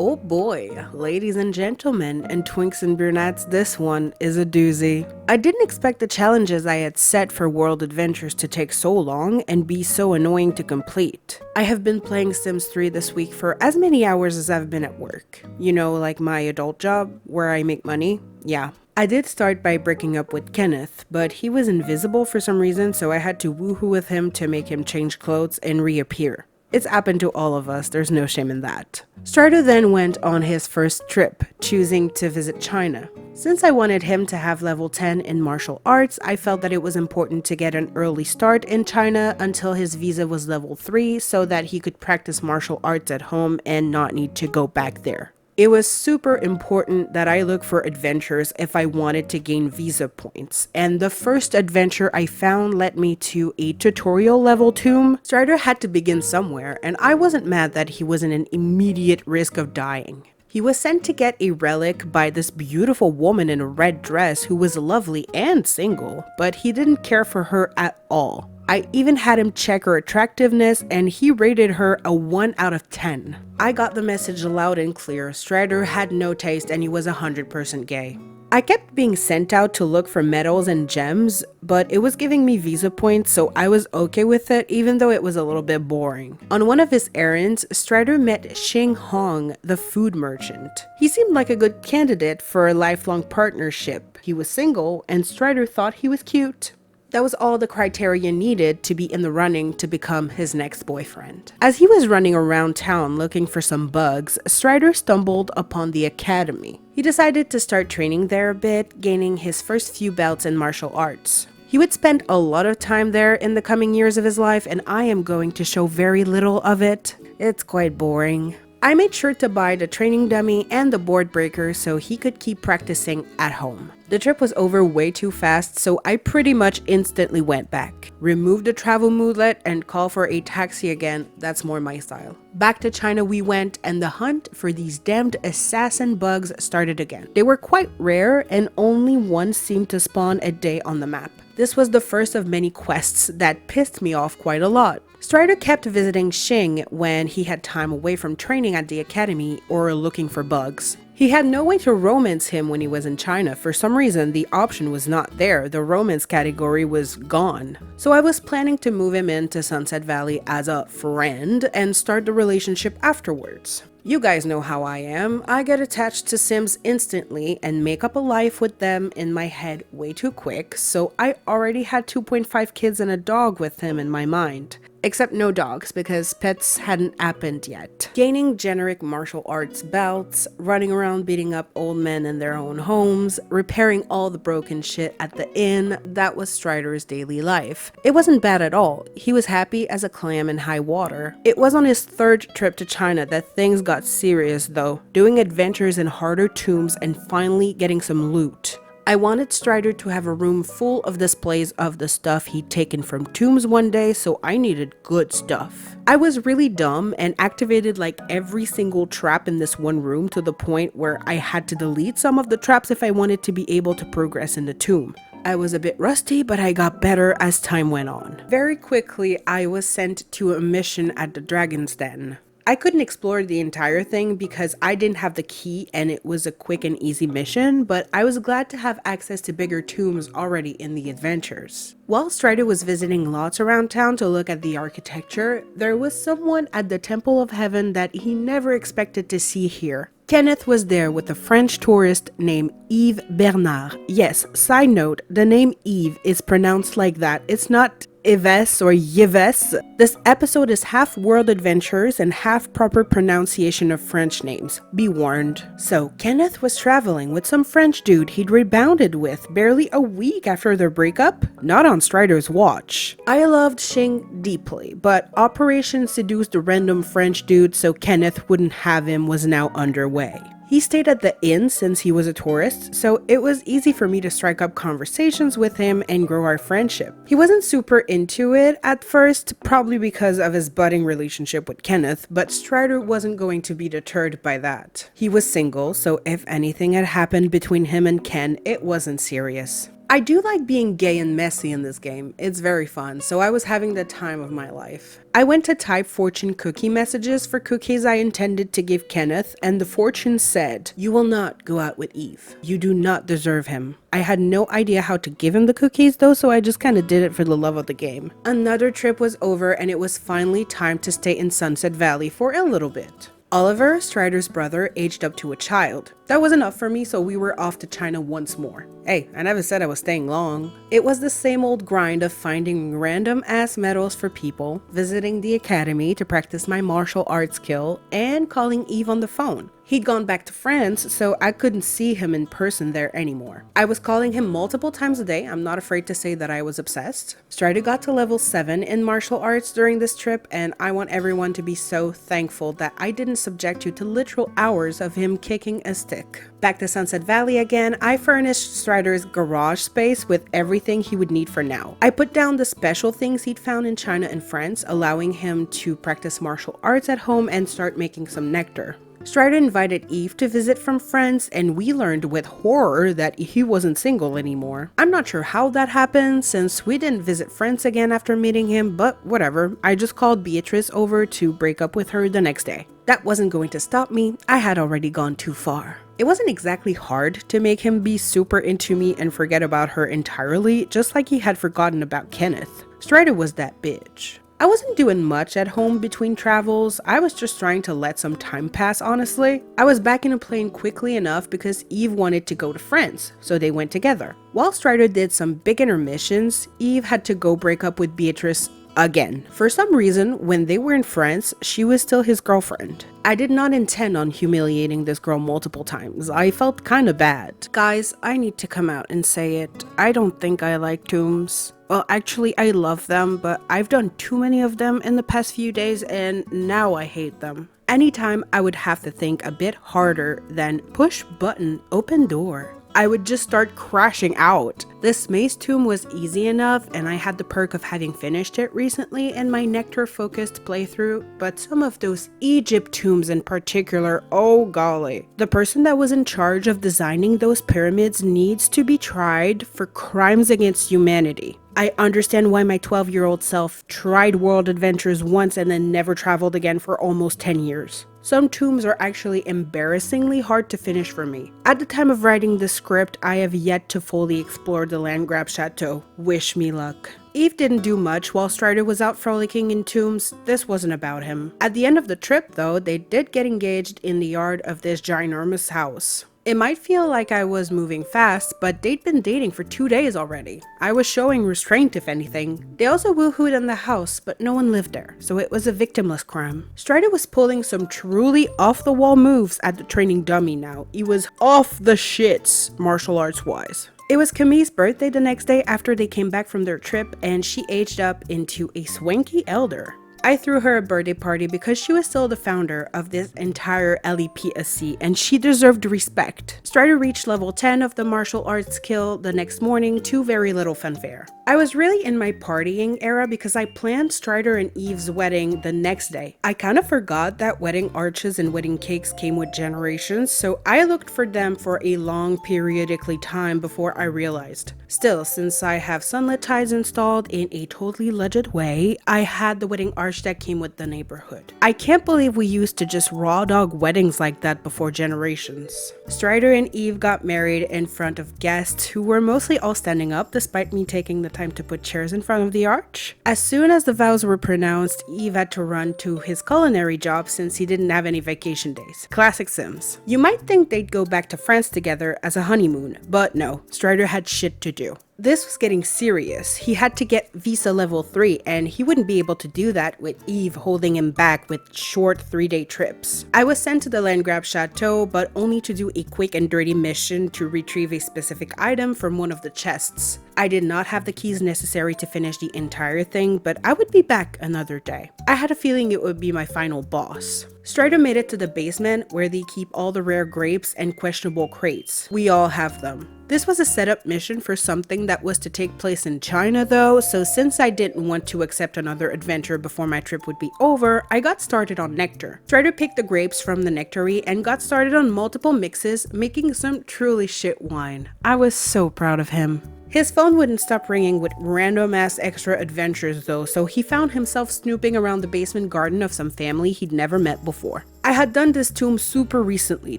Oh boy, ladies and gentlemen, and twinks and brunettes, this one is a doozy. I didn't expect the challenges I had set for World Adventures to take so long and be so annoying to complete. I have been playing Sims 3 this week for as many hours as I've been at work. You know, like my adult job, where I make money? Yeah. I did start by breaking up with Kenneth, but he was invisible for some reason, so I had to woohoo with him to make him change clothes and reappear. It's happened to all of us, there's no shame in that. Strider then went on his first trip, choosing to visit China. Since I wanted him to have level 10 in martial arts, I felt that it was important to get an early start in China until his visa was level 3 so that he could practice martial arts at home and not need to go back there. It was super important that I look for adventures if I wanted to gain visa points, and the first adventure I found led me to a tutorial level tomb. Strider had to begin somewhere, and I wasn't mad that he was in an immediate risk of dying. He was sent to get a relic by this beautiful woman in a red dress who was lovely and single, but he didn't care for her at all. I even had him check her attractiveness and he rated her a 1 out of 10. I got the message loud and clear. Strider had no taste and he was 100% gay. I kept being sent out to look for medals and gems, but it was giving me visa points, so I was okay with it even though it was a little bit boring. On one of his errands, Strider met Xing Hong, the food merchant. He seemed like a good candidate for a lifelong partnership. He was single and Strider thought he was cute. That was all the criteria needed to be in the running to become his next boyfriend. As he was running around town looking for some bugs, Strider stumbled upon the academy. He decided to start training there a bit, gaining his first few belts in martial arts. He would spend a lot of time there in the coming years of his life, and I am going to show very little of it. It's quite boring. I made sure to buy the training dummy and the board breaker so he could keep practicing at home. The trip was over way too fast, so I pretty much instantly went back. Removed the travel moodlet and called for a taxi again, that's more my style. Back to China we went, and the hunt for these damned assassin bugs started again. They were quite rare and only one seemed to spawn a day on the map. This was the first of many quests that pissed me off quite a lot. Strider kept visiting Xing when he had time away from training at the academy or looking for bugs. He had no way to romance him when he was in China. For some reason, the option was not there. The romance category was gone. So I was planning to move him into Sunset Valley as a friend and start the relationship afterwards. You guys know how I am. I get attached to Sims instantly and make up a life with them in my head way too quick, so I already had 2.5 kids and a dog with him in my mind. Except no dogs, because pets hadn't happened yet. Gaining generic martial arts belts, running around beating up old men in their own homes, repairing all the broken shit at the inn, that was Strider's daily life. It wasn't bad at all. He was happy as a clam in high water. It was on his third trip to China that things got serious though, doing adventures in harder tombs and finally getting some loot. I wanted Strider to have a room full of displays of the stuff he'd taken from tombs one day, so I needed good stuff. I was really dumb and activated like every single trap in this one room to the point where I had to delete some of the traps if I wanted to be able to progress in the tomb. I was a bit rusty, but I got better as time went on. Very quickly, I was sent to a mission at the Dragon's Den. I couldn't explore the entire thing because I didn't have the key and it was a quick and easy mission, but I was glad to have access to bigger tombs already in the adventures. While Strider was visiting lots around town to look at the architecture, there was someone at the Temple of Heaven that he never expected to see here. Kenneth was there with a French tourist named Yves Bernard. Yes, side note, the name Yves is pronounced like that. It's not Yves or Yves. This episode is half world adventures and half proper pronunciation of French names. Be warned. So, Kenneth was traveling with some French dude he'd rebounded with barely a week after their breakup. Not on Strider's watch. I loved Xing deeply, but Operation Seduce the random French dude so Kenneth wouldn't have him was now underway. He stayed at the inn since he was a tourist, so it was easy for me to strike up conversations with him and grow our friendship. He wasn't super into it at first, probably because of his budding relationship with Kenneth, but Strider wasn't going to be deterred by that. He was single, so if anything had happened between him and Ken, it wasn't serious. I do like being gay and messy in this game. It's very fun, so I was having the time of my life. I went to type fortune cookie messages for cookies I intended to give Kenneth, and the fortune said, "You will not go out with Eve. You do not deserve him." I had no idea how to give him the cookies though, so I just kind of did it for the love of the game. Another trip was over and it was finally time to stay in Sunset Valley for a little bit. Oliver, Strider's brother, aged up to a child. That was enough for me, so we were off to China once more. Hey, I never said I was staying long. It was the same old grind of finding random ass medals for people, visiting the academy to practice my martial arts skill, and calling Eve on the phone. He'd gone back to France, so I couldn't see him in person there anymore. I was calling him multiple times a day. I'm not afraid to say that I was obsessed. Strider got to level 7 in martial arts during this trip, and I want everyone to be so thankful that I didn't subject you to literal hours of him kicking a stick. Back to Sunset Valley again, I furnished Strider's garage space with everything he would need for now. I put down the special things he'd found in China and France, allowing him to practice martial arts at home and start making some nectar. Strider invited Eve to visit from friends, and we learned with horror that he wasn't single anymore. I'm not sure how that happened since we didn't visit friends again after meeting him, but whatever. I just called Beatrice over to break up with her the next day. That wasn't going to stop me. I had already gone too far. It wasn't exactly hard to make him be super into me and forget about her entirely, just like he had forgotten about Kenneth. Strider was that bitch. I wasn't doing much at home between travels. I was just trying to let some time pass, honestly. I was back in a plane quickly enough because Eve wanted to go to France, so they went together. While Strider did some big intermissions, Eve had to go break up with Beatrice again. For some reason, when they were in France, she was still his girlfriend. I did not intend on humiliating this girl multiple times. I felt kinda bad. Guys, I need to come out and say it. I don't think I like tombs. Well, actually, I love them, but I've done too many of them in the past few days, and now I hate them. Anytime I would have to think a bit harder than push button, open door, I would just start crashing out. This maze tomb was easy enough, and I had the perk of having finished it recently in my nectar-focused playthrough, but some of those Egypt tombs in particular, oh golly. The person that was in charge of designing those pyramids needs to be tried for crimes against humanity. I understand why my 12-year-old self tried world adventures once and then never traveled again for almost 10 years. Some tombs are actually embarrassingly hard to finish for me. At the time of writing this script, I have yet to fully explore the Landgrab Chateau. Wish me luck. Eve didn't do much while Strider was out frolicking in tombs. This wasn't about him. At the end of the trip though, they did get engaged in the yard of this ginormous house. It might feel like I was moving fast, but they'd been dating for 2 days already. I was showing restraint if anything. They also woohooed in the house, but no one lived there, so it was a victimless crime. Strider was pulling some truly off-the-wall moves at the training dummy now. He was off the shits, martial arts wise. It was Camille's birthday the next day after they came back from their trip, and she aged up into a swanky elder. I threw her a birthday party because she was still the founder of this entire LEPacy and she deserved respect. Strider reached level 10 of the martial arts skill the next morning to very little fanfare. I was really in my partying era because I planned Strider and Eve's wedding the next day. I kind of forgot that wedding arches and wedding cakes came with generations, so I looked for them for a long periodically time before I realized. Still, since I have sunlit ties installed in a totally legit way, I had the wedding arch that came with the neighborhood. I can't believe we used to just raw dog weddings like that before generations. Strider and Eve got married in front of guests who were mostly all standing up despite me taking the time to put chairs in front of the arch. As soon as the vows were pronounced, Eve had to run to his culinary job since he didn't have any vacation days. Classic Sims. You might think they'd go back to France together as a honeymoon, but no, Strider had shit to do. This was getting serious. He had to get visa level 3 and he wouldn't be able to do that with Eve holding him back with short 3-day trips. I was sent to the Landgrab Chateau, but only to do a quick and dirty mission to retrieve a specific item from one of the chests. I did not have the keys necessary to finish the entire thing, but I would be back another day. I had a feeling it would be my final boss. Strider made it to the basement where they keep all the rare grapes and questionable crates. We all have them. This was a setup mission for something that was to take place in China though, so since I didn't want to accept another adventure before my trip would be over, I got started on nectar. Strider picked the grapes from the nectary and got started on multiple mixes, making some truly shit wine. I was so proud of him. His phone wouldn't stop ringing with random ass extra adventures though, so he found himself snooping around the basement garden of some family he'd never met before. I had done this tomb super recently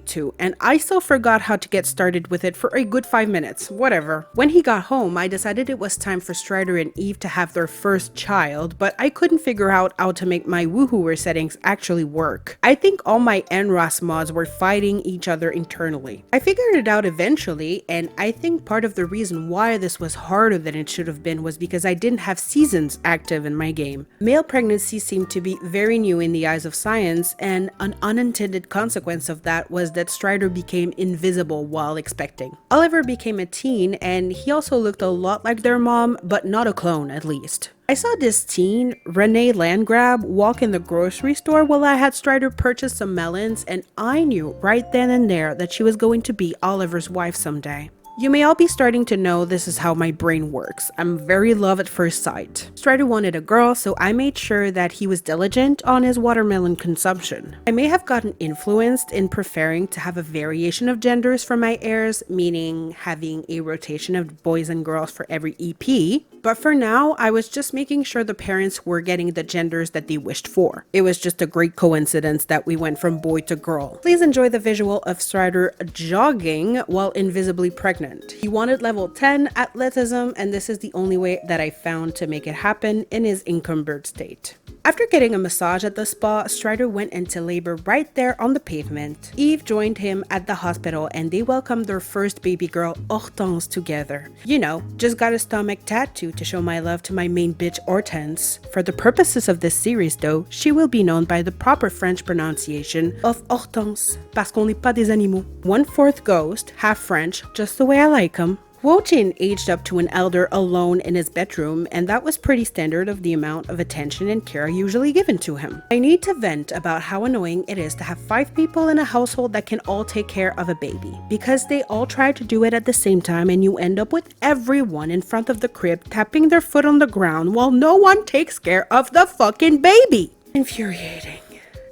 too, and I still forgot how to get started with it for a good 5 minutes, whatever. When he got home, I decided it was time for Strider and Eve to have their first child, but I couldn't figure out how to make my woohooer settings actually work. I think all my NRAS mods were fighting each other internally. I figured it out eventually, and I think part of the reason why this was harder than it should have been was because I didn't have seasons active in my game. Male pregnancy seemed to be very new in the eyes of science, and an unintended consequence of that was that Strider became invisible while expecting. Oliver became a teen, and he also looked a lot like their mom, but not a clone at least. I saw this teen, Renee Landgrab, walk in the grocery store while I had Strider purchase some melons, and I knew right then and there that she was going to be Oliver's wife someday. You may all be starting to know this is how my brain works. I'm very love at first sight. Strider wanted a girl, so I made sure that he was diligent on his watermelon consumption. I may have gotten influenced in preferring to have a variation of genders for my heirs, meaning having a rotation of boys and girls for every EP, but for now, I was just making sure the parents were getting the genders that they wished for. It was just a great coincidence that we went from boy to girl. Please enjoy the visual of Strider jogging while invisibly pregnant. He wanted level 10 athleticism, and this is the only way that I found to make it happen in his encumbered state. After getting a massage at the spa, Strider went into labor right there on the pavement. Eve joined him at the hospital and they welcomed their first baby girl, Hortense, together. You know, just got a stomach tattoo to show my love to my main bitch Hortense. For the purposes of this series though, she will be known by the proper French pronunciation of Hortense, parce qu'on n'est pas des animaux. 1/4 ghost, half French, just the way I like 'em. Wotin aged up to an elder alone in his bedroom, and that was pretty standard of the amount of attention and care usually given to him. I need to vent about how annoying it is to have 5 people in a household that can all take care of a baby, because they all try to do it at the same time and you end up with everyone in front of the crib tapping their foot on the ground while no one takes care of the fucking baby. Infuriating.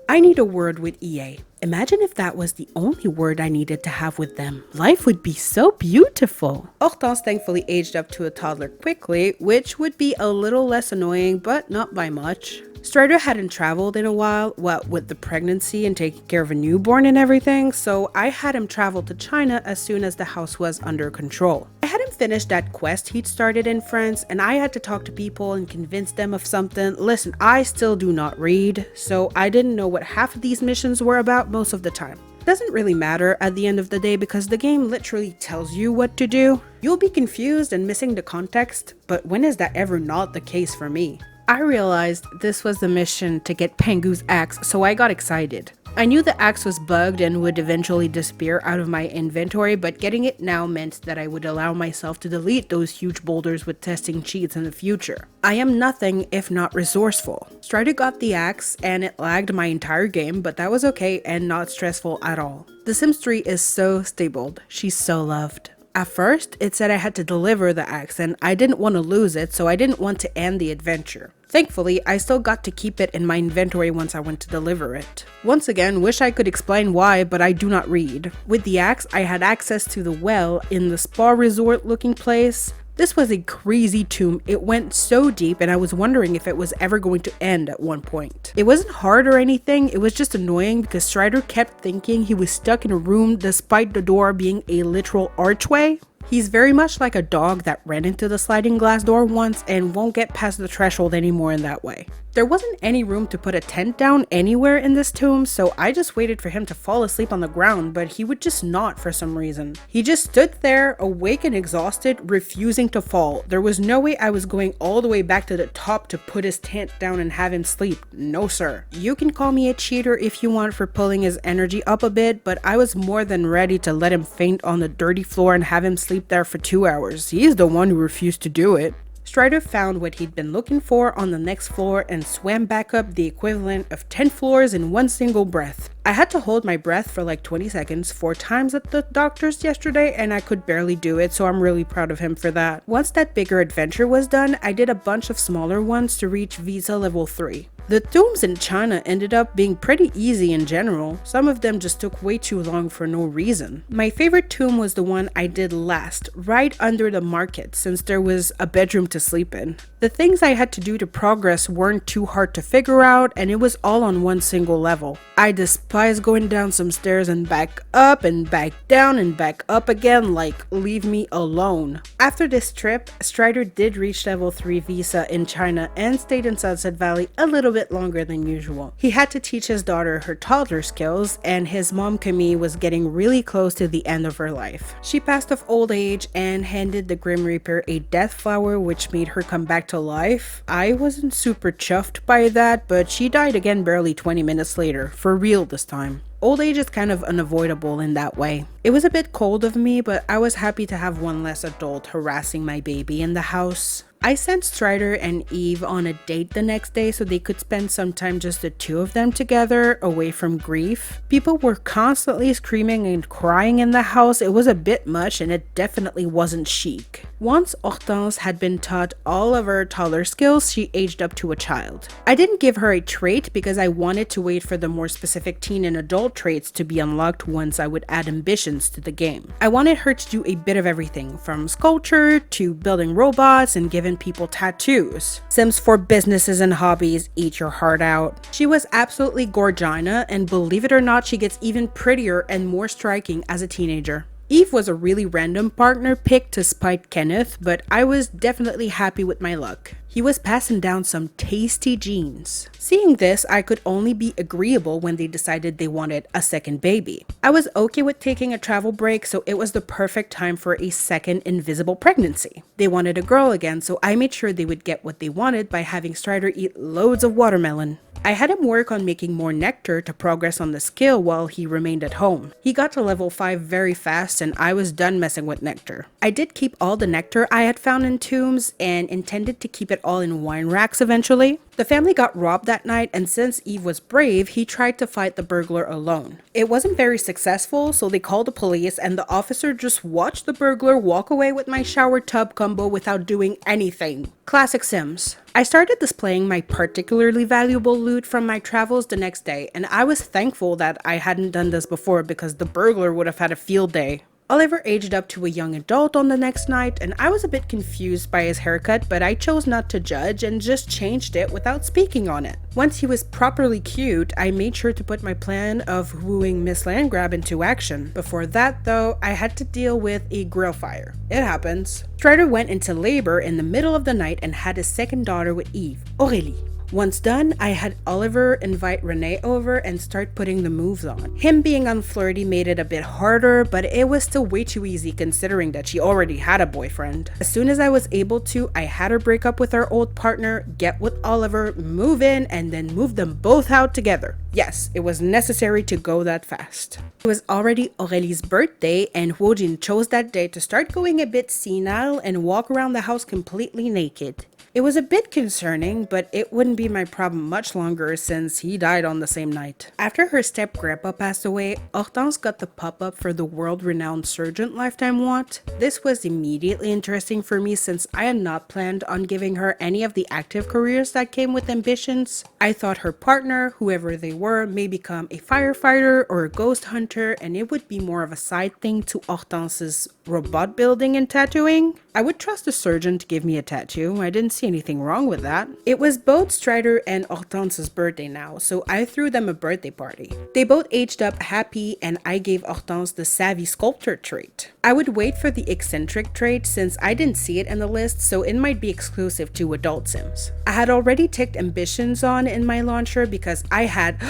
I need a word with EA. Imagine if that was the only word I needed to have with them. Life would be so beautiful. Hortense thankfully aged up to a toddler quickly, which would be a little less annoying, but not by much. Strider hadn't traveled in a while, what with the pregnancy and taking care of a newborn and everything, so I had him travel to China as soon as the house was under control. I had him finish that quest he'd started in France, and I had to talk to people and convince them of something. Listen, I still do not read, so I didn't know what half of these missions were about most of the time. It doesn't really matter at the end of the day because the game literally tells you what to do. You'll be confused and missing the context, but when is that ever not the case for me? I realized this was the mission to get Pangu's axe, so I got excited. I knew the axe was bugged and would eventually disappear out of my inventory, but getting it now meant that I would allow myself to delete those huge boulders with testing cheats in the future. I am nothing if not resourceful. Strider got the axe and it lagged my entire game, but that was okay and not stressful at all. The Sims 3 is so stable. She's so loved. At first, it said I had to deliver the axe and I didn't want to lose it, so I didn't want to end the adventure. Thankfully, I still got to keep it in my inventory once I went to deliver it. Once again, wish I could explain why, but I do not read. With the axe, I had access to the well in the spa resort looking place. This was a crazy tomb. It went so deep and I was wondering if it was ever going to end at one point. It wasn't hard or anything, it was just annoying because Strider kept thinking he was stuck in a room despite the door being a literal archway. He's very much like a dog that ran into the sliding glass door once and won't get past the threshold anymore in that way. There wasn't any room to put a tent down anywhere in this tomb, so I just waited for him to fall asleep on the ground, but he would just not for some reason. He just stood there, awake and exhausted, refusing to fall. There was no way I was going all the way back to the top to put his tent down and have him sleep. No sir. You can call me a cheater if you want for pulling his energy up a bit, but I was more than ready to let him faint on the dirty floor and have him sleep there for 2 hours. He's the one who refused to do it. Strider found what he'd been looking for on the next floor and swam back up the equivalent of 10 floors in one single breath. I had to hold my breath for like 20 seconds 4 times at the doctor's yesterday and I could barely do it, so I'm really proud of him for that. Once that bigger adventure was done, I did a bunch of smaller ones to reach Visa level 3. The tombs in China ended up being pretty easy in general. Some of them just took way too long for no reason. My favorite tomb was the one I did last, right under the market, since there was a bedroom to sleep in. The things I had to do to progress weren't too hard to figure out, and it was all on one single level. I despise going down some stairs and back up and back down and back up again, like, leave me alone. After this trip, Strider did reach level 3 visa in China and stayed in Sunset Valley a little bit longer than usual. He had to teach his daughter her toddler skills, and his mom Camille was getting really close to the end of her life. She passed of old age and handed the Grim Reaper a death flower, which made her come back to life. I wasn't super chuffed by that, but she died again barely 20 minutes later, for real this time. Old age is kind of unavoidable in that way. It was a bit cold of me, but I was happy to have one less adult harassing my baby in the house. I sent Strider and Eve on a date the next day so they could spend some time just the two of them together, away from grief. People were constantly screaming and crying in the house. It was a bit much and it definitely wasn't chic. Once Hortense had been taught all of her toddler skills, she aged up to a child. I didn't give her a trait because I wanted to wait for the more specific teen and adult traits to be unlocked once I would add ambitions to the game. I wanted her to do a bit of everything, from sculpture to building robots and giving people tattoos. Sims for businesses and hobbies, eat your heart out. She was absolutely gorgina, and believe it or not, she gets even prettier and more striking as a teenager. Eve was a really random partner picked to spite Kenneth, but I was definitely happy with my luck. He was passing down some tasty genes. Seeing this, I could only be agreeable when they decided they wanted a second baby. I was okay with taking a travel break, so it was the perfect time for a second invisible pregnancy. They wanted a girl again, so I made sure they would get what they wanted by having Strider eat loads of watermelon. I had him work on making more nectar to progress on the skill while he remained at home. He got to level 5 very fast and I was done messing with nectar. I did keep all the nectar I had found in tombs and intended to keep it all in wine racks eventually. The family got robbed that night, and since Eve was brave, he tried to fight the burglar alone. It wasn't very successful, so they called the police and the officer just watched the burglar walk away with my shower tub combo without doing anything. Classic Sims. I started displaying my particularly valuable loot from my travels the next day, and I was thankful that I hadn't done this before because the burglar would have had a field day. Oliver aged up to a young adult on the next night, and I was a bit confused by his haircut, but I chose not to judge and just changed it without speaking on it. Once he was properly cute, I made sure to put my plan of wooing Miss Landgrab into action. Before that, though, I had to deal with a grill fire. It happens. Strider went into labor in the middle of the night and had his second daughter with Eve, Aurélie. Once done, I had Oliver invite Renee over and start putting the moves on. Him being unflirty made it a bit harder, but it was still way too easy considering that she already had a boyfriend. As soon as I was able to, I had her break up with her old partner, get with Oliver, move in, and then move them both out together. Yes, it was necessary to go that fast. It was already Aurélie's birthday, and Woojin chose that day to start going a bit senile and walk around the house completely naked. It was a bit concerning, but it wouldn't be my problem much longer since he died on the same night. After her step-grandpa passed away, Hortense got the pop-up for the world-renowned Sergeant lifetime want. This was immediately interesting for me since I had not planned on giving her any of the active careers that came with ambitions. I thought her partner, whoever they were, may become a firefighter or a ghost hunter, and it would be more of a side thing to Hortense's robot building and tattooing. I would trust a surgeon to give me a tattoo. I didn't see anything wrong with that. It was both Strider and Hortense's birthday now, so I threw them a birthday party. They both aged up happy, and I gave Hortense the savvy sculptor trait. I would wait for the eccentric trait since I didn't see it in the list, so it might be exclusive to adult Sims. I had already ticked ambitions on in my launcher because I had,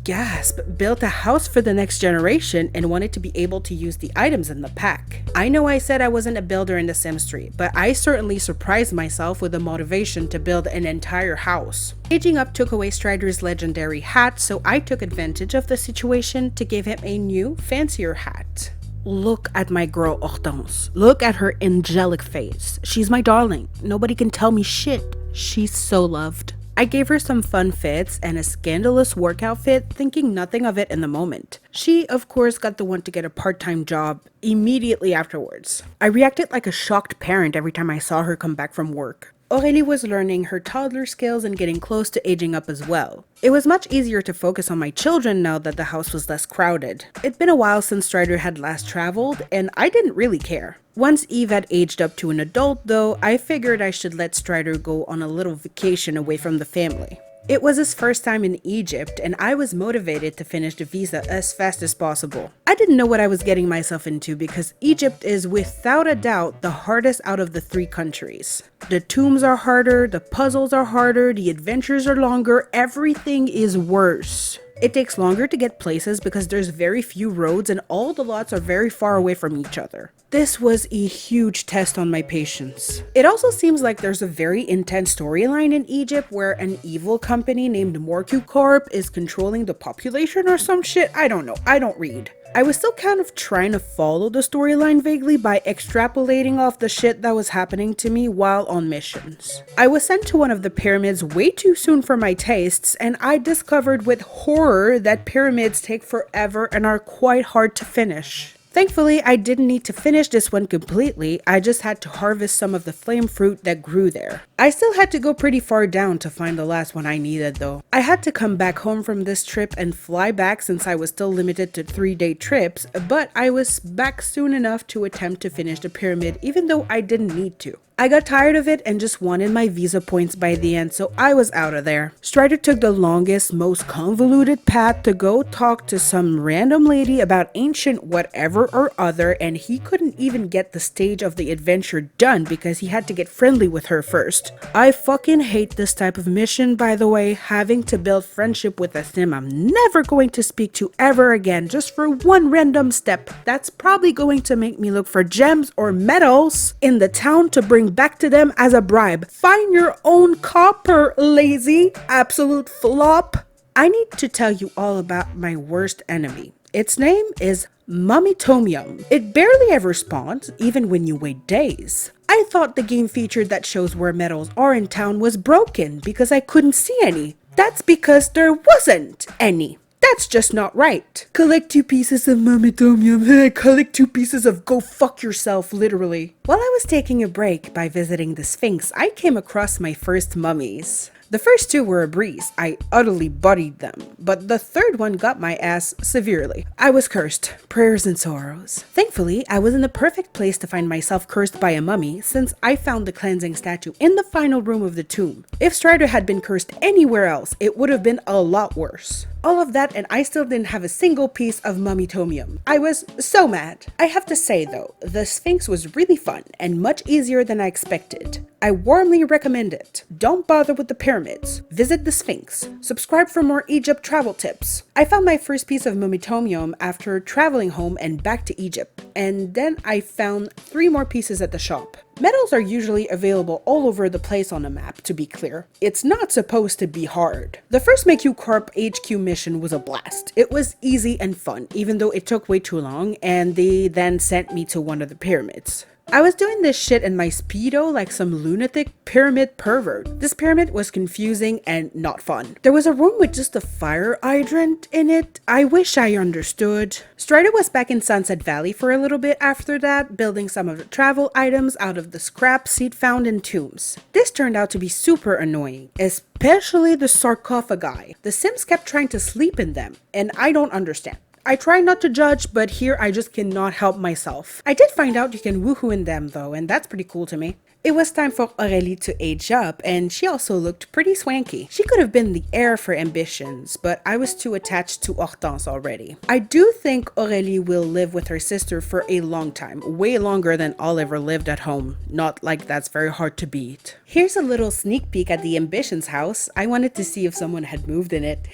gasp, built a house for the next generation and wanted to be able to use the items in the pack. I know I said I wasn't a builder in the Sims 3, but I certainly surprised myself with the motivation to build an entire house. Aging up took away Strider's legendary hat, so I took advantage of the situation to give him a new, fancier hat. Look at my girl Hortense. Look at her angelic face. She's my darling. Nobody can tell me shit. She's so loved. I gave her some fun fits and a scandalous work outfit, thinking nothing of it in the moment. She, of course, got the one to get a part-time job immediately afterwards. I reacted like a shocked parent every time I saw her come back from work. Aurélie was learning her toddler skills and getting close to aging up as well. It was much easier to focus on my children now that the house was less crowded. It'd been a while since Strider had last traveled, and I didn't really care. Once Eve had aged up to an adult though, I figured I should let Strider go on a little vacation away from the family. It was his first time in Egypt, and I was motivated to finish the visa as fast as possible. I didn't know what I was getting myself into because Egypt is without a doubt the hardest out of the 3 countries. The tombs are harder, the puzzles are harder, the adventures are longer, everything is worse. It takes longer to get places because there's very few roads and all the lots are very far away from each other. This was a huge test on my patience. It also seems like there's a very intense storyline in Egypt where an evil company named Morku Corp is controlling the population or some shit. I don't know. I don't read. I was still kind of trying to follow the storyline vaguely by extrapolating off the shit that was happening to me while on missions. I was sent to one of the pyramids way too soon for my tastes, and I discovered with horror that pyramids take forever and are quite hard to finish. Thankfully, I didn't need to finish this one completely, I just had to harvest some of the flame fruit that grew there. I still had to go pretty far down to find the last one I needed though. I had to come back home from this trip and fly back since I was still limited to 3-day trips, but I was back soon enough to attempt to finish the pyramid even though I didn't need to. I got tired of it and just wanted my visa points by the end, so I was out of there. Strider took the longest, most convoluted path to go talk to some random lady about ancient whatever or other, and he couldn't even get the stage of the adventure done because he had to get friendly with her first. I fucking hate this type of mission, by the way, having to build friendship with a sim I'm never going to speak to ever again just for one random step. That's probably going to make me look for gems or metals in the town to bring back to them as a bribe. Find your own copper, lazy absolute flop. I need to tell you all about my worst enemy. Its name is Mummy Tom Yum. It barely ever spawns, even when you wait days. I thought the game feature that shows where metals are in town was broken because I couldn't see any. That's because there wasn't any. That's just not right. Collect 2 pieces of Mummy Tom Yum. Collect 2 pieces of go fuck yourself, literally. While I was taking a break by visiting the Sphinx, I came across my first mummies. The first 2 were a breeze. I utterly bodied them, but the 3rd one got my ass severely. I was cursed. Prayers and sorrows. Thankfully, I was in the perfect place to find myself cursed by a mummy since I found the cleansing statue in the final room of the tomb. If Strider had been cursed anywhere else, it would have been a lot worse. All of that and I still didn't have a single piece of Mummy Tom Yum. I was so mad. I have to say though, the Sphinx was really fun and much easier than I expected. I warmly recommend it. Don't bother with the pyramids. Visit the Sphinx. Subscribe for more Egypt travel tips. I found my first piece of Mummy Tom Yum after traveling home and back to Egypt, and then I found 3 more pieces at the shop. Metals are usually available all over the place on a map, to be clear. It's not supposed to be hard. The first Make You Corp HQ mission was a blast. It was easy and fun, even though it took way too long, and they then sent me to one of the pyramids. I was doing this shit in my Speedo like some lunatic pyramid pervert. This pyramid was confusing and not fun. There was a room with just a fire hydrant in it. I wish I understood. Strider was back in Sunset Valley for a little bit after that, building some of the travel items out of the scraps he'd found in tombs. This turned out to be super annoying, especially the sarcophagi. The Sims kept trying to sleep in them, and I don't understand. I try not to judge, but here I just cannot help myself. I did find out you can woohoo in them though, and that's pretty cool to me. It was time for Aurélie to age up, and she also looked pretty swanky. She could have been the heir for ambitions, but I was too attached to Hortense already. I do think Aurélie will live with her sister for a long time, way longer than Oliver lived at home. Not like that's very hard to beat. Here's a little sneak peek at the Ambitions house. I wanted to see if someone had moved in it.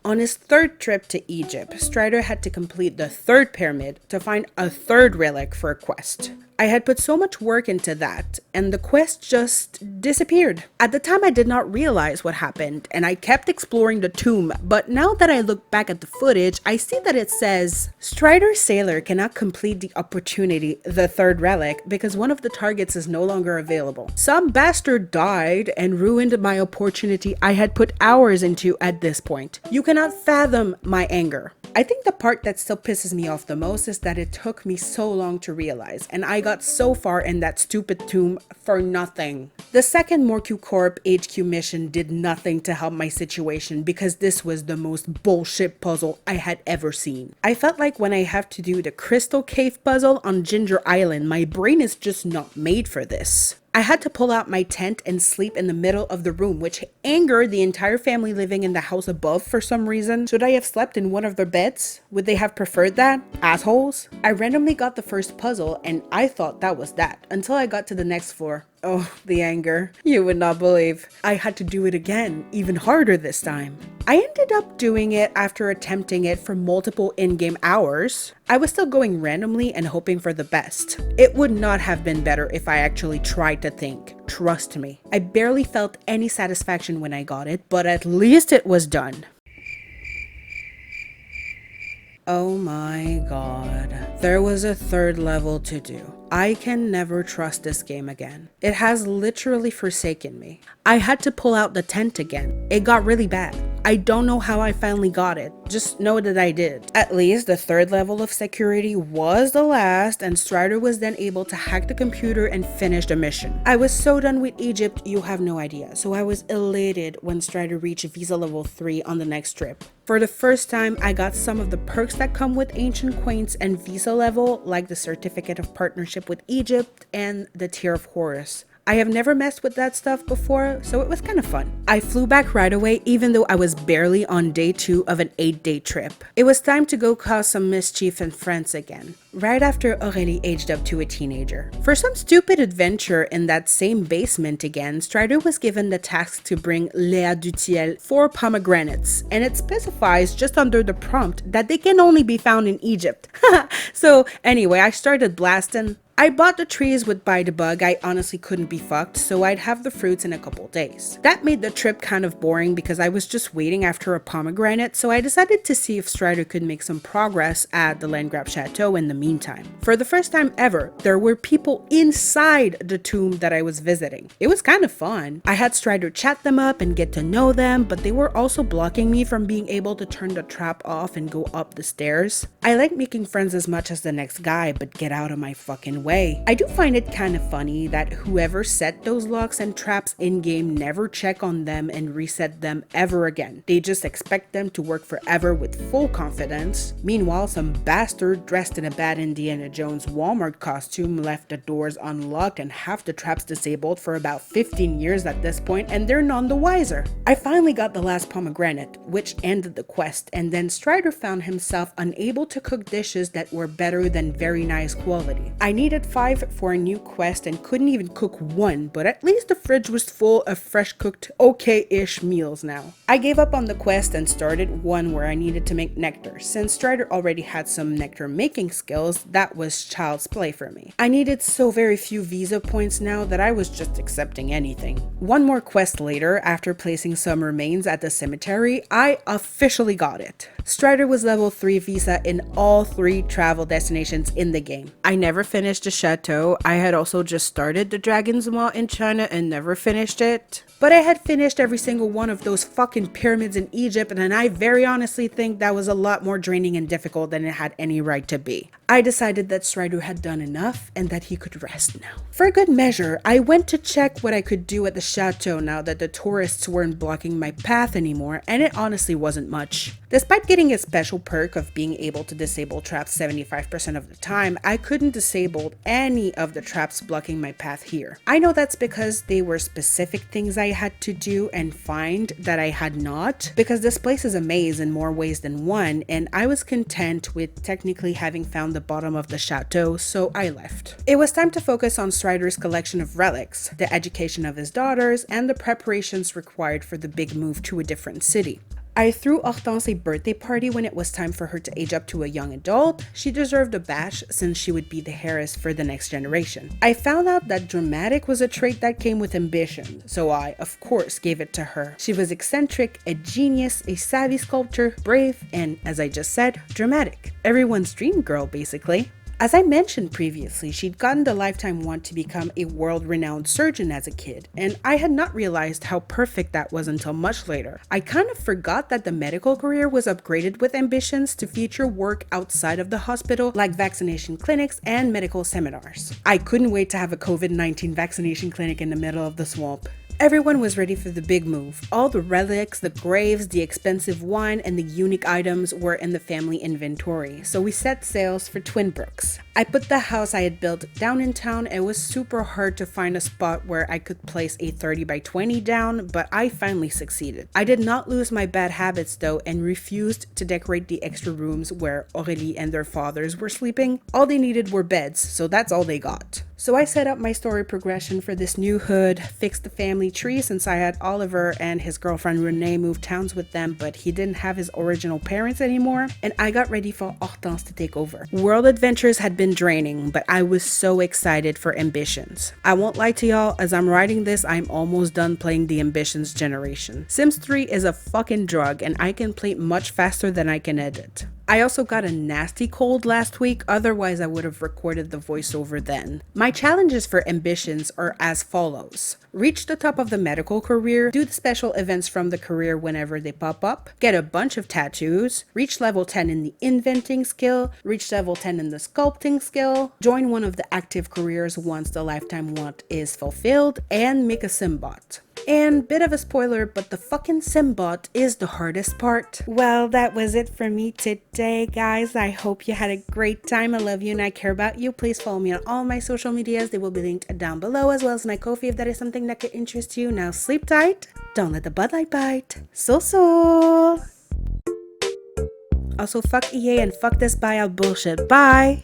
On his 3rd trip to Egypt, Strider had to complete the 3rd pyramid to find a 3rd relic for a quest. I had put so much work into that, and the quest just disappeared. At the time, I did not realize what happened, and I kept exploring the tomb, but now that I look back at the footage, I see that it says, Strider Sailor cannot complete the opportunity, the 3rd relic, because one of the targets is no longer available. Some bastard died and ruined my opportunity I had put hours into at this point. You can cannot fathom my anger. I think the part that still pisses me off the most is that it took me so long to realize, and I got so far in that stupid tomb for nothing. The second Morcu Corp HQ mission did nothing to help my situation because this was the most bullshit puzzle I had ever seen. I felt like when I have to do the Crystal Cave puzzle on Ginger Island, my brain is just not made for this. I had to pull out my tent and sleep in the middle of the room, which angered the entire family living in the house above for some reason. Should I have slept in one of their beds? Would they have preferred that? Assholes? I randomly got the first puzzle and I thought that was that until I got to the next floor. Oh, the anger. You would not believe. I had to do it again, even harder this time. I ended up doing it after attempting it for multiple in-game hours. I was still going randomly and hoping for the best. It would not have been better if I actually tried to think. Trust me. I barely felt any satisfaction when I got it, but at least it was done. Oh my god. There was a third level to do. I can never trust this game again. It has literally forsaken me. I had to pull out the tent again. It got really bad. I don't know how I finally got it. Just know that I did. At least the third level of security was the last, and Strider was then able to hack the computer and finish the mission. I was so done with Egypt, you have no idea. So I was elated when Strider reached visa level 3 on the next trip. For the first time, I got some of the perks that come with Ancient Quaints and visa level, like the Certificate of Partnership with Egypt and the Tear of Horus. I have never messed with that stuff before, so it was kind of fun. I flew back right away even though I was barely on day 2 of an 8-day trip. It was time to go cause some mischief in France again, right after Aurélie aged up to a teenager. For some stupid adventure in that same basement again, Strider was given the task to bring Léa Dutiel 4 pomegranates, and it specifies just under the prompt that they can only be found in Egypt. So anyway, I started blasting. I bought the trees with Buy the Bug. I honestly couldn't be fucked, so I'd have the fruits in a couple days. That made the trip kind of boring because I was just waiting after a pomegranate, so I decided to see if Strider could make some progress at the Landgraf Chateau in the meantime. For the first time ever, there were people inside the tomb that I was visiting. It was kind of fun. I had Strider chat them up and get to know them, but they were also blocking me from being able to turn the trap off and go up the stairs. I like making friends as much as the next guy, but get out of my fucking way. I do find it kind of funny that whoever set those locks and traps in-game never check on them and reset them ever again. They just expect them to work forever with full confidence. Meanwhile, some bastard dressed in a bad Indiana Jones Walmart costume left the doors unlocked and half the traps disabled for about 15 years at this point, and they're none the wiser. I finally got the last pomegranate, which ended the quest, and then Strider found himself unable to cook dishes that were better than very nice quality. I needed 5 for a new quest and couldn't even cook one, but at least the fridge was full of fresh cooked okay-ish meals now. I gave up on the quest and started one where I needed to make nectar. Since Strider already had some nectar making skills, that was child's play for me. I needed so very few visa points now that I was just accepting anything. One more quest later, after placing some remains at the cemetery, I officially got it. Strider was level 3 visa in all 3 travel destinations in the game. I never finished the chateau. I had also just started the Dragon's Maw in China and never finished it. But I had finished every single one of those fucking pyramids in Egypt, and I very honestly think that was a lot more draining and difficult than it had any right to be. I decided that Strider had done enough and that he could rest now. For good measure, I went to check what I could do at the chateau now that the tourists weren't blocking my path anymore, and it honestly wasn't much. Despite getting a special perk of being able to disable traps 75% of the time, I couldn't disable any of the traps blocking my path here. I know that's because they were specific things I had to do and find that I had not, because this place is a maze in more ways than one, and I was content with technically having found the bottom of the chateau, so I left. It was time to focus on Strider's collection of relics, the education of his daughters, and the preparations required for the big move to a different city. I threw Hortense a birthday party when it was time for her to age up to a young adult. She deserved a bash since she would be the heiress for the next generation. I found out that dramatic was a trait that came with ambition, so I, of course, gave it to her. She was eccentric, a genius, a savvy sculptor, brave, and, as I just said, dramatic. Everyone's dream girl, basically. As I mentioned previously, she'd gotten the lifetime want to become a world-renowned surgeon as a kid, and I had not realized how perfect that was until much later. I kind of forgot that the medical career was upgraded with ambitions to feature work outside of the hospital, like vaccination clinics and medical seminars. I couldn't wait to have a COVID-19 vaccination clinic in the middle of the swamp. Everyone was ready for the big move. All the relics, the graves, the expensive wine, and the unique items were in the family inventory, so we set sails for Twin Brooks. I put the house I had built down in town, and it was super hard to find a spot where I could place a 30 by 20 down, but I finally succeeded. I did not lose my bad habits though, and refused to decorate the extra rooms where Aurélie and their fathers were sleeping. All they needed were beds, so that's all they got. So I set up my story progression for this new hood, fixed the family tree since I had Oliver and his girlfriend Renee move towns with them, but he didn't have his original parents anymore, and I got ready for Hortense to take over. World adventures had been draining, but I was so excited for Ambitions. I won't lie to y'all, as I'm writing this, I'm almost done playing the Ambitions generation. Sims 3 is a fucking drug, and I can play much faster than I can edit. I also got a nasty cold last week, otherwise I would have recorded the voiceover then. My challenges for Ambitions are as follows. Reach the top of the medical career, do the special events from the career whenever they pop up, get a bunch of tattoos, reach level 10 in the inventing skill, reach level 10 in the sculpting skill, join one of the active careers once the lifetime want is fulfilled, and make a simbot. And bit of a spoiler, but the fucking simbot is the hardest part. Well, that was it for me today, guys. I hope you had a great time. I love you and I care about you. Please follow me on all my social medias. They will be linked down below, as well as my Ko-fi if that is something that could interest you. Now sleep tight. Don't let the Bud Light bite. So. Also, fuck EA and fuck this buyout bullshit. Bye.